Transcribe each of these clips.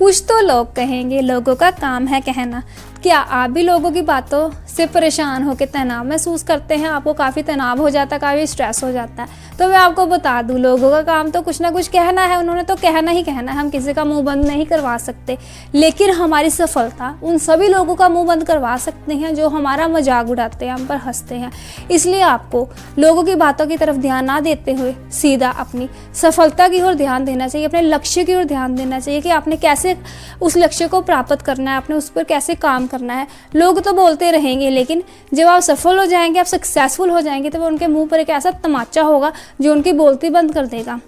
कुछ तो लोग कहेंगे, लोगों का काम है कहना। क्या आप भी लोगों की बातों से परेशान होकर तनाव महसूस करते हैं? आपको काफ़ी तनाव हो जाता है, काफ़ी स्ट्रेस हो जाता है? तो मैं आपको बता दूं, लोगों का काम तो कुछ ना कुछ कहना है, उन्होंने तो कहना ही कहना है। हम किसी का मुंह बंद नहीं करवा सकते, लेकिन हमारी सफलता उन सभी लोगों का मुंह बंद करवा सकते हैं जो हमारा मजाक उड़ाते हैं, हम पर हंसते हैं। इसलिए आपको लोगों की बातों की तरफ ध्यान ना देते हुए सीधा अपनी सफलता की ओर ध्यान देना चाहिए, अपने लक्ष्य की ओर ध्यान देना चाहिए कि आपने कैसे उस लक्ष्य को प्राप्त करना है, आपने उस पर कैसे काम करना है। लोग तो बोलते रहेंगे, लेकिन जब आप सफल हो जाएंगे, आप सक्सेसफुल हो जाएंगे, तो उनके मुंह पर एक ऐसा तमाचा होगा जो उनकी बोलती बंद कर देगा।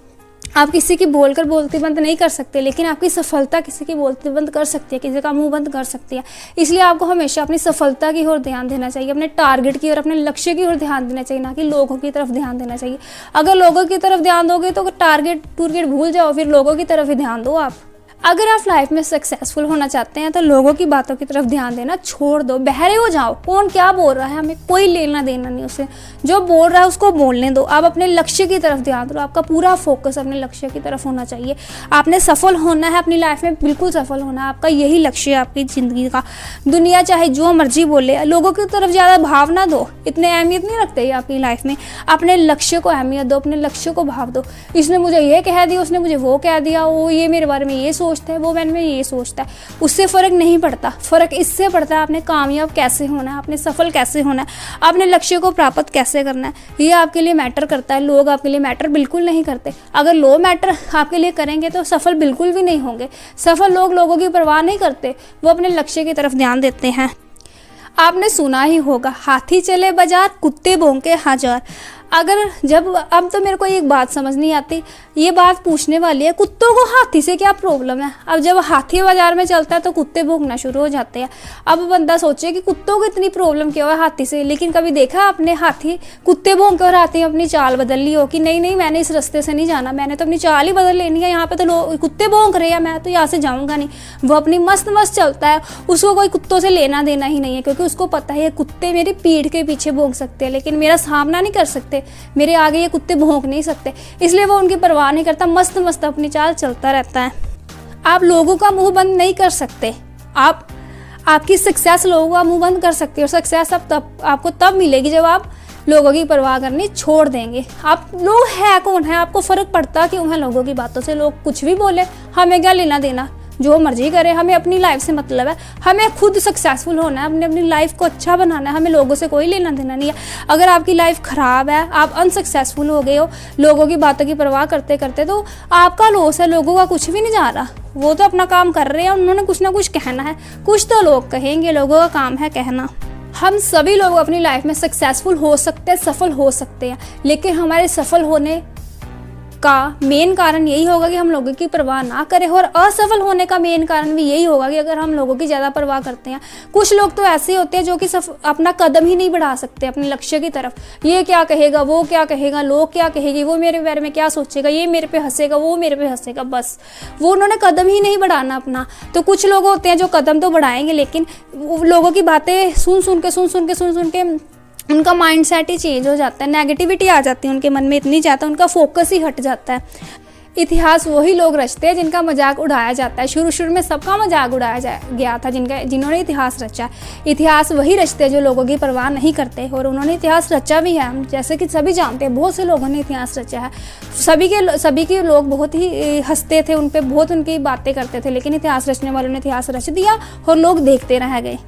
आप किसी की बोलकर बोलती बंद नहीं कर सकते, लेकिन आपकी सफलता किसी की बोलती बंद कर सकती है, किसी का मुंह बंद कर सकती है। इसलिए आपको हमेशा अपनी सफलता की ओर ध्यान देना चाहिए, अपने टारगेट की ओर, अपने लक्ष्य की ओर ध्यान देना चाहिए, ना कि लोगों की तरफ ध्यान देना चाहिए। अगर लोगों की तरफ ध्यान दोगे तो टारगेट भूल जाओ, फिर लोगों की तरफ ही ध्यान दो आप। अगर आप लाइफ में सक्सेसफुल होना चाहते हैं तो लोगों की बातों की तरफ ध्यान देना छोड़ दो, बहरे हो जाओ। कौन क्या बोल रहा है, हमें कोई लेना देना नहीं उससे। जो बोल रहा है उसको बोलने दो, आप अपने लक्ष्य की तरफ ध्यान दो। आपका पूरा फोकस अपने लक्ष्य की तरफ होना चाहिए। आपने सफल होना है अपनी लाइफ में, बिल्कुल सफल होना है, आपका यही लक्ष्य है आपकी ज़िंदगी का। दुनिया चाहे जो मर्जी बोले, लोगों की तरफ ज़्यादा भाव ना दो, इतने अहमियत नहीं रखते ये आपकी लाइफ में। अपने लक्ष्य को अहमियत दो, अपने लक्ष्य को भाव दो। इसने मुझे ये कह दिया, उसने मुझे वो कह दिया, वो ये मेरे बारे में ये सोचता है, वो मैंने में ये सोचता है, उससे फ़र्क नहीं पड़ता। फ़र्क इससे पड़ता है आपने कामयाब कैसे होना है, आपने सफल कैसे होना है, आपने लक्ष्य को प्राप्त कैसे करना है, ये आपके लिए मैटर करता है। लोग आपके लिए मैटर बिल्कुल नहीं करते। अगर लोग मैटर आपके लिए करेंगे तो सफल बिल्कुल भी नहीं होंगे। सफल लोग लोगों की परवाह नहीं करते, वो अपने लक्ष्य की तरफ ध्यान देते हैं। आपने सुना ही होगा, हाथी चले बाजार, कुत्ते भौंके हजार। अब तो मेरे को एक बात समझ नहीं आती, ये बात पूछने वाली है, कुत्तों को हाथी से क्या प्रॉब्लम है? अब जब हाथी बाजार में चलता है तो कुत्ते भौंकना शुरू हो जाते हैं। अब बंदा सोचे कि कुत्तों को इतनी प्रॉब्लम क्या है हाथी से, लेकिन कभी देखा आपने हाथी कुत्ते भौंके और हाथी अपनी चाल बदल ली हो कि नहीं मैंने इस रास्ते से नहीं जाना, मैंने तो अपनी चाल ही बदल लेनी है, यहाँ पे तो लोग कुत्ते भौंक रहे हैं, मैं तो यहाँ से जाऊँगा नहीं। वो अपनी मस्त चलता है, उसको कोई कुत्तों से लेना देना ही नहीं है, क्योंकि उसको पता है ये कुत्ते मेरी पीठ के पीछे भौंक सकते हैं, लेकिन मेरा सामना नहीं कर सकते, मेरे आगे ये कुत्ते भौंक नहीं सकते। इसलिए वो उनकी परवाह नहीं करता, मस्त अपनी चाल चलता रहता है। आप लोगों का मुंह बंद नहीं कर सकते। आपकी सक्सेस लोगों का मुंह बंद कर सकते हो। सक्सेस आपको तब मिलेगी जब आप लोगों की परवाह करनी छोड़ देंगे। आप लोग है कौन है, आपको फ़र्क पड़ता क्यों है लोगों की बातों से? लोग कुछ भी बोले, हमें क्या लेना देना, जो मर्जी करे, हमें अपनी लाइफ से मतलब है। हमें खुद सक्सेसफुल होना है, हमने अपनी लाइफ को अच्छा बनाना है, हमें लोगों से कोई लेना देना नहीं है। अगर आपकी लाइफ ख़राब है, आप अनसक्सेसफुल हो गए हो लोगों की बातों की परवाह करते करते, तो आपका लॉस है, लोगों का कुछ भी नहीं जा रहा। वो तो अपना काम कर रहे हैं, उन्होंने कुछ ना कुछ कहना है, कुछ तो लोग कहेंगे, लोगों का काम है कहना। हम सभी लोग अपनी लाइफ में सक्सेसफुल हो सकते हैं, सफल हो सकते हैं, लेकिन हमारे सफल होने का मेन कारण यही होगा कि हम लोगों की परवाह ना करें, और असफल होने का मेन कारण भी यही होगा कि अगर हम लोगों की ज़्यादा परवाह करते हैं। कुछ लोग तो ऐसे होते हैं जो कि अपना कदम ही नहीं बढ़ा सकते अपने लक्ष्य की तरफ। ये क्या कहेगा, वो क्या कहेगा, लोग क्या कहेंगे, वो मेरे बारे में क्या सोचेगा, ये मेरे पे हंसेगा, वो मेरे पे हंसेगा, बस वो उन्होंने कदम ही नहीं बढ़ाना अपना। तो कुछ लोग होते हैं जो कदम तो बढ़ाएंगे, लेकिन लोगों की बातें सुन के उनका माइंड सेट ही चेंज हो जाता है, नेगेटिविटी आ जाती है उनके मन में इतनी ज़्यादा, उनका फोकस ही हट जाता है। इतिहास वही लोग रचते हैं जिनका मजाक उड़ाया जाता है। शुरू में सबका मजाक उड़ाया गया था जिन्होंने इतिहास रचा। इतिहास वही रचते हैं जो लोगों की परवाह नहीं करते, और उन्होंने इतिहास रचा भी है। हम जैसे कि सभी जानते हैं, बहुत से लोगों ने इतिहास रचा है। सभी के लोग बहुत ही हंसते थे उन पर, बहुत उनकी बातें करते थे, लेकिन इतिहास रचने वालों ने इतिहास रच दिया और लोग देखते रह गए।